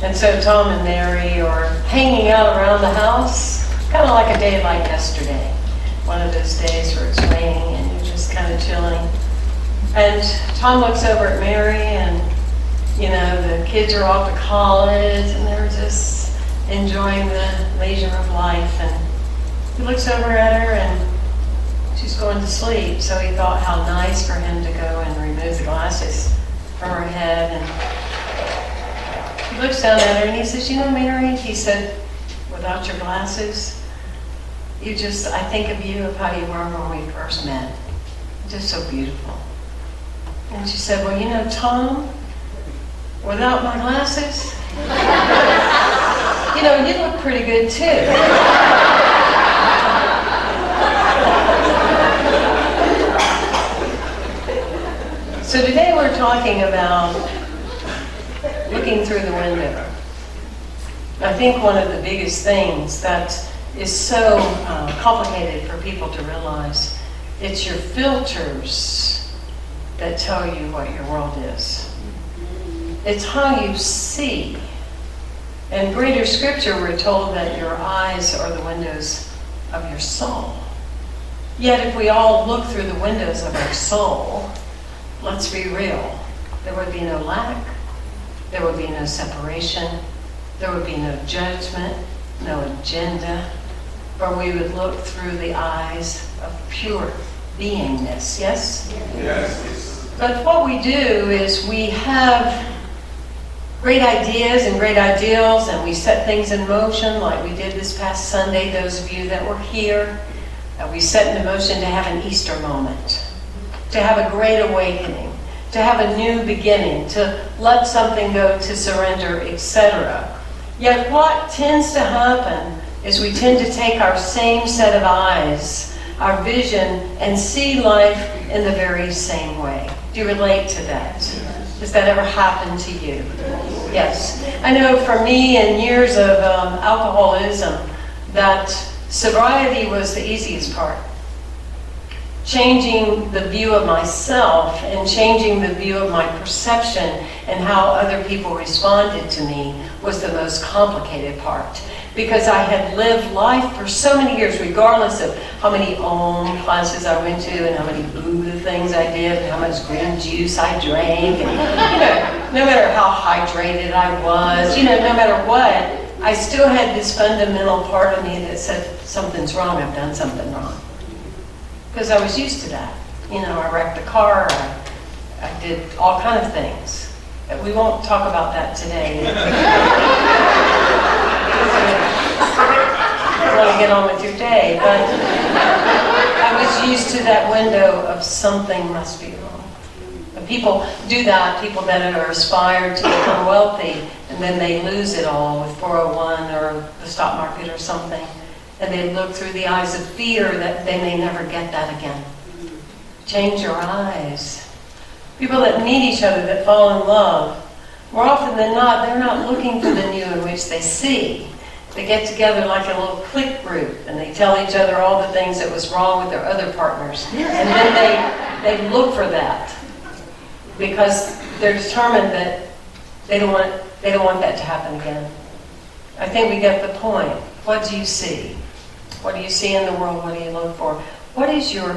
And so Tom and Mary are hanging out around the house, kind of like a day like yesterday. One of those days where it's raining and you're just kind of chilling. And Tom looks over at Mary and, you know, the kids are off to college and they're just enjoying the leisure of life. And he looks over at her and she's going to sleep. So he thought how nice for him to go and remove the glasses from her head. And he looks down at her and he says, you know, Mary, he said, without your glasses, I think of you of how you were when we first met. Just so beautiful. And she said, well, you know, Tom, without my glasses, you know, you look pretty good too. So today we're talking about looking through the window. I think one of the biggest things that is so complicated for people to realize, it's your filters that tell you what your world is. It's how you see. In greater scripture, we're told that your eyes are the windows of your soul. Yet if we all look through the windows of our soul, let's be real, there would be no lack, there would be no separation, there would be no judgment, no agenda, for we would look through the eyes of pure beingness, yes? Yes. But what we do is we have great ideas and great ideals, and we set things in motion like we did this past Sunday, those of you that were here. We set into motion to have an Easter moment, to have a great awakening, to have a new beginning, to let something go, to surrender, etc. Yet what tends to happen is we tend to take our same set of eyes, our vision, and see life in the very same way. Do you relate to that? Has that ever happened to you? Yes. I know for me in years of alcoholism that sobriety was the easiest part. Changing the view of myself and changing the view of my perception and how other people responded to me was the most complicated part. Because I had lived life for so many years, regardless of how many Om classes I went to and how many Buddha things I did and how much green juice I drank. And, you know, no matter how hydrated I was, you know, no matter what, I still had this fundamental part of me that said, something's wrong, I've done something wrong. Because I was used to that. You know, I wrecked a car, I did all kinds of things. We won't talk about that today. I want to get on with your day, but I was used to that window of something must be wrong. And people do that, people that are aspired to become wealthy, and then they lose it all with 401 or the stock market or something. And they look through the eyes of fear that they may never get that again. Change your eyes. People that meet each other, that fall in love, more often than not, they're not looking for the new in which they see. They get together like a little clique group, and they tell each other all the things that was wrong with their other partners. And then they look for that because they're determined that they don't want that to happen again. I think we get the point. What do you see? What do you see in the world? What do you look for? What is your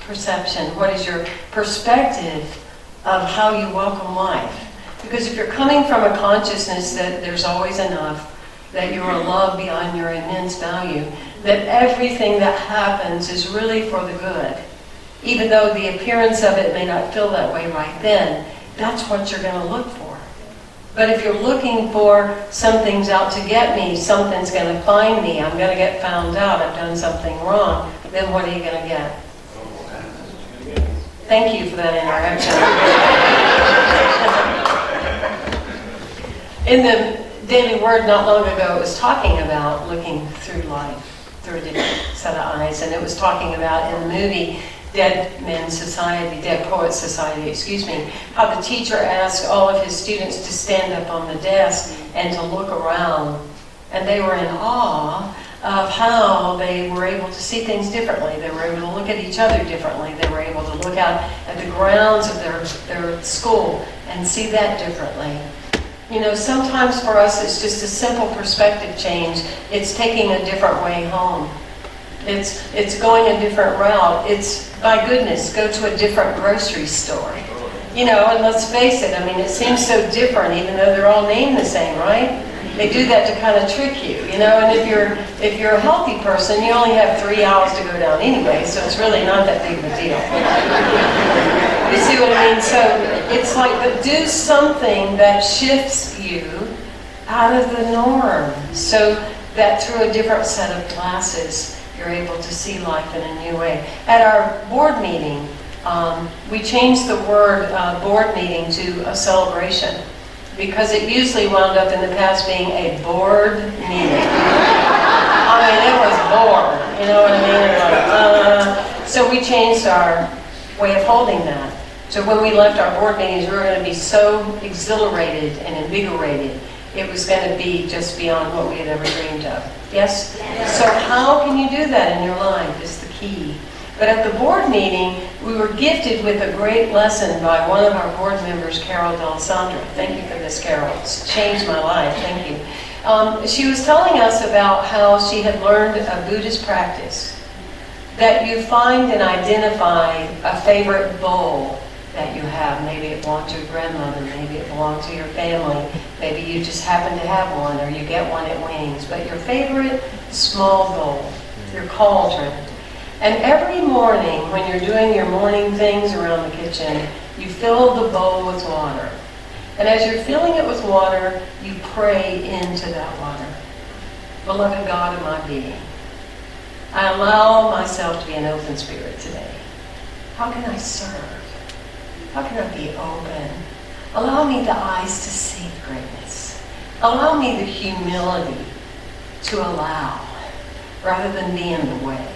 perception? What is your perspective of how you welcome life? Because if you're coming from a consciousness that there's always enough, that you are loved beyond your immense value, that everything that happens is really for the good, even though the appearance of it may not feel that way right then, that's what you're going to look for. But if you're looking for something's out to get me, something's going to find me, I'm going to get found out, I've done something wrong, then what are you going to get? Thank you for that interaction. In the Daily Word not long ago, it was talking about looking through life, through a different set of eyes, and it was talking about in the movie Dead Poets Society, how the teacher asked all of his students to stand up on the desk and to look around, and they were in awe of how they were able to see things differently. They were able to look at each other differently. They were able to look out at the grounds of their school and see that differently. You know, sometimes for us it's just a simple perspective change. It's taking a different way home. It's going a different route. It's, my goodness, go to a different grocery store. You know, and let's face it, I mean, it seems so different even though they're all named the same, right? They do that to kind of trick you, you know, and if you're a healthy person, you only have 3 hours to go down anyway, so it's really not that big of a deal. You see what I mean? So it's like, but do something that shifts you out of the norm so that through a different set of glasses, you're able to see life in a new way. At our board meeting, we changed the word board meeting to a celebration, because it usually wound up in the past being a bored meeting. I mean, it was bored, you know what I mean? So we changed our way of holding that. So when we left our board meetings, we were going to be so exhilarated and invigorated. It was going to be just beyond what we had ever dreamed of. Yes? So how can you do that in your life is the key. But at the board meeting, we were gifted with a great lesson by one of our board members, Carol D'Alessandro. Thank you for this, Carol. It's changed my life. Thank you. She was telling us about how she had learned a Buddhist practice, that you find and identify a favorite bowl that you have. Maybe it belonged to your grandmother, maybe it belonged to your family, maybe you just happen to have one, or you get one at Wings. But your favorite small bowl, your cauldron. And every morning, when you're doing your morning things around the kitchen, you fill the bowl with water. And as you're filling it with water, you pray into that water. Beloved God of my being, I allow myself to be an open spirit today. How can I serve? How can I be open? Allow me the eyes to see the greatness. Allow me the humility to allow, rather than be in the way.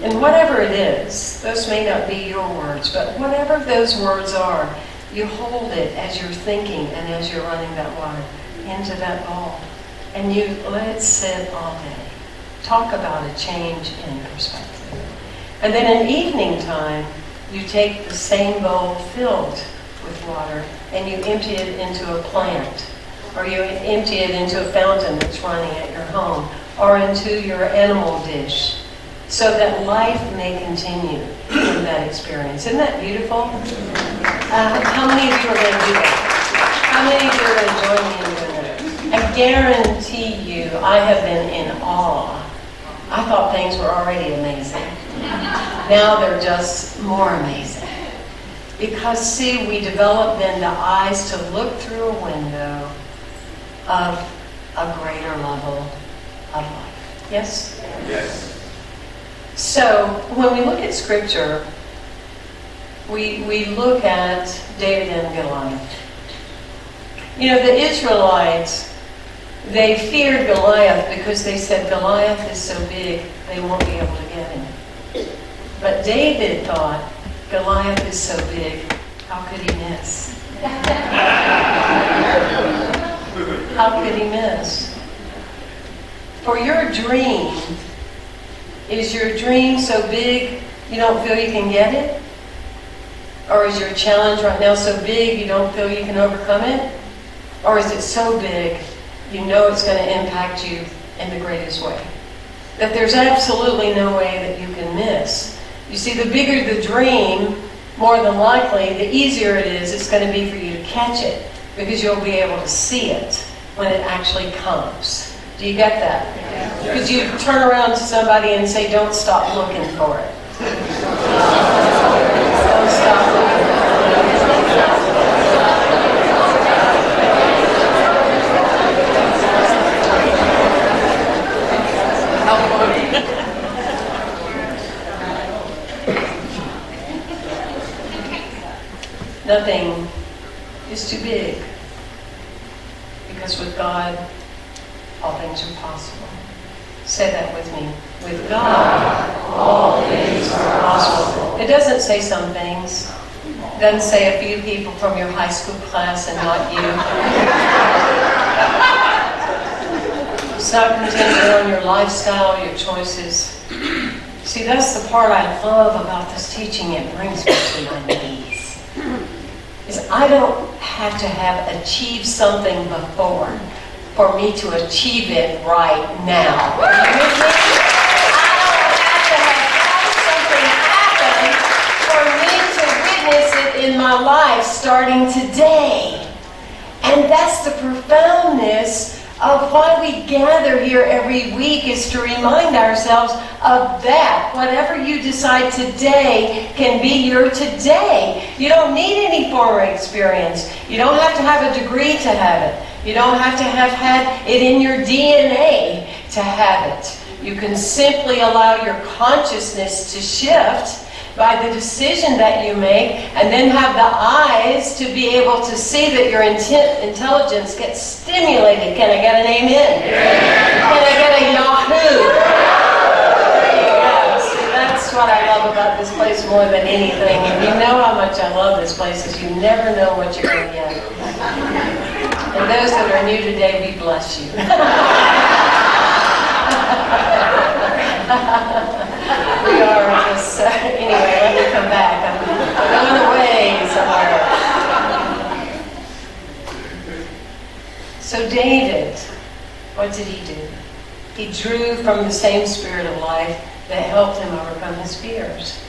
And whatever it is, those may not be your words, but whatever those words are, you hold it as you're thinking and as you're running that water into that bowl. And you let it sit all day. Talk about a change in perspective. And then in evening time, you take the same bowl filled with water and you empty it into a plant, or you empty it into a fountain that's running at your home, or into your animal dish, so that life may continue in that experience. Isn't that beautiful? How many of you are going to do that? How many of you are going to join me in doing that? I guarantee you, I have been in awe. I thought things were already amazing. Now they're just more amazing. Because, see, we develop then the eyes to look through a window of a greater level of life. Yes? Yes. So, when we look at Scripture, we look at David and Goliath. You know, the Israelites, they feared Goliath because they said, Goliath is so big, they won't be able to get him. But David thought, Goliath is so big, how could he miss? How could he miss? For your dream, is your dream so big you don't feel you can get it? Or is your challenge right now so big you don't feel you can overcome it? Or is it so big you know it's going to impact you in the greatest way? That there's absolutely no way that you can miss. You see, the bigger the dream, more than likely, the easier it is it's going to be for you to catch it, because you'll be able to see it when it actually comes. Do you get that? Because you turn around to somebody and say, don't stop looking for it. Don't stop looking for Nothing is too big, because with God, all things are possible. Say that with me. With God, all things are possible. It doesn't say some things. It doesn't say a few people from your high school class and not you. It's not contingent on your lifestyle, your choices. See, that's the part I love about this teaching. It brings me to my knees. Is I don't have to have achieved something before for me to achieve it right now. Are you with me? I don't have to have had something happen for me to witness it in my life starting today. And that's the profoundness of why we gather here every week, is to remind ourselves of that. Whatever you decide today can be your today. You don't need any former experience. You don't have to have a degree to have it. You don't have to have had it in your DNA to have it. You can simply allow your consciousness to shift by the decision that you make, and then have the eyes to be able to see that your intelligence gets stimulated. Can I get an amen? Can I get a Yahoo? There you go. See, that's what I love about this place more than anything. And you know how much I love this place, is you never know what you're going to get. And those that are new today, we bless you. We are just, anyway, let me come back. I'm going away somewhere. So David, what did he do? He drew from the same spirit of life that helped him overcome his fears.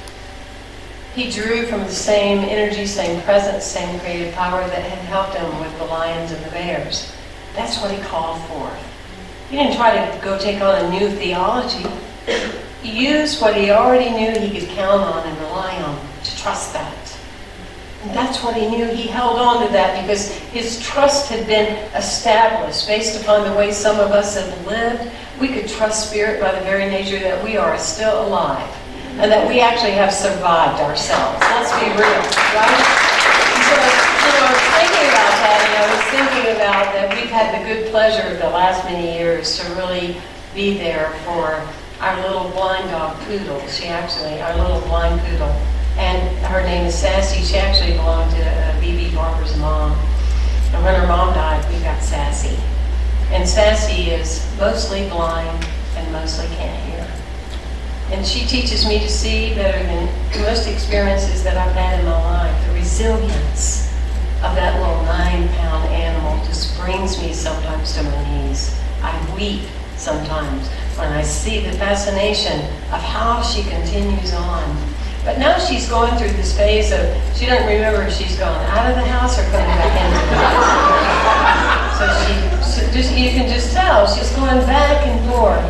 He drew from the same energy, same presence, same creative power that had helped him with the lions and the bears. That's what he called for. He didn't try to go take on a new theology. He used what he already knew he could count on and rely on, to trust that. And that's what he knew. He held on to that because his trust had been established based upon the way some of us have lived. We could trust Spirit by the very nature that we are still alive and that we actually have survived ourselves. Let's be real, right? So, I was thinking about that, and I was thinking about that we've had the good pleasure of the last many years to really be there for our little blind dog Poodle. Our little blind poodle. And her name is Sassy. She actually belonged to B.B. Barber's mom. And when her mom died, we got Sassy. And Sassy is mostly blind and mostly can't hear. And she teaches me to see better than most experiences that I've had in my life. The resilience of that little 9-pound animal just brings me sometimes to my knees. I weep sometimes when I see the fascination of how she continues on. But now she's going through this phase of, she doesn't remember if she's gone out of the house or coming back into the house. So you can just tell, she's going back and forth.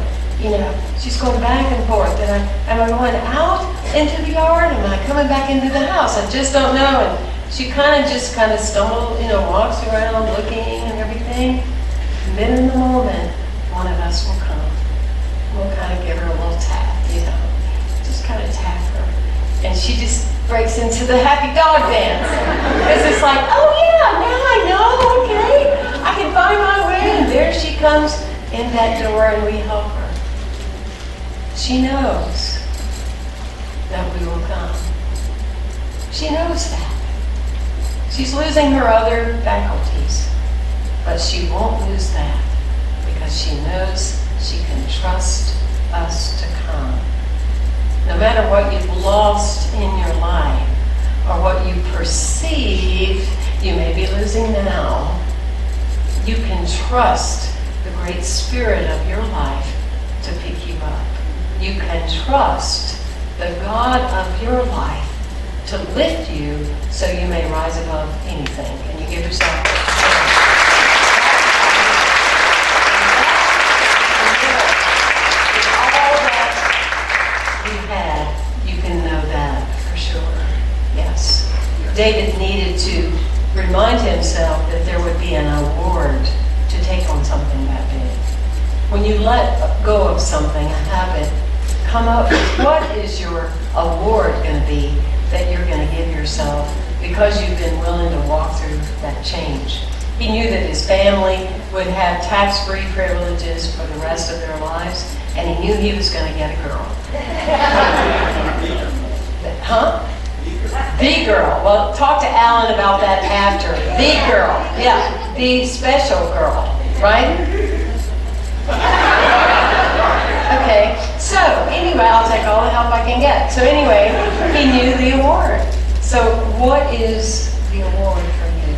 She's going back and forth. And am I going out into the yard? Am I coming back into the house? I just don't know. And she kind of stumbles, walks around looking and everything. And then in the moment, one of us will come. We'll kind of give her a little tap, just kind of tap her. And she just breaks into the happy dog dance. Because it's like, oh yeah, now I know, okay. I can find my way. And there she comes in that door and we help her. She knows that we will come. She knows that. She's losing her other faculties. But she won't lose that because she knows she can trust us to come. No matter what you've lost in your life or what you perceive you may be losing now, you can trust the great Spirit of your life to pick you up. You can trust the God of your life to lift you so you may rise above anything. Can you give yourself David needed to remind himself that there would be an award to take on something that big. When you let go of something, a habit, come up with what is your award going to be that you're going to give yourself because you've been willing to walk through that change. He knew that his family would have tax-free privileges for the rest of their lives, and he knew he was going to get a girl. Huh? The girl. Well, talk to Alan about that after. The girl. Yeah, the special girl, right? Okay, so anyway, I'll take all the help I can get. So anyway, he knew the award. So what is the award for you?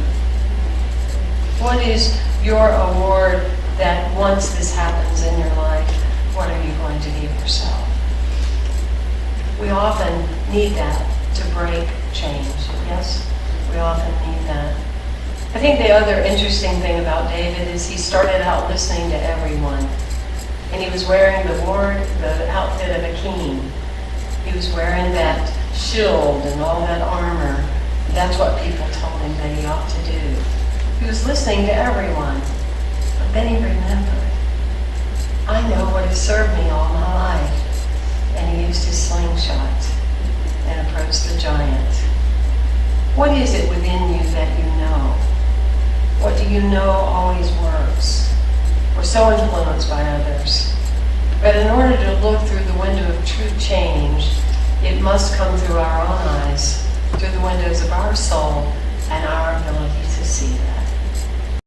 What is your award that once this happens in your life, what are you going to give yourself? We often need that to break change, yes? We often need that. I think the other interesting thing about David is he started out listening to everyone. And he was wearing the outfit of a king. He was wearing that shield and all that armor. That's what people told him that he ought to do. He was listening to everyone. But then he remembered, I know what has served me all my life. And he used his slingshot and approached the giant. What is it within you that you know? What do you know always works? We're so influenced by others. But in order to look through the window of true change, it must come through our own eyes, through the windows of our soul and our ability to see that.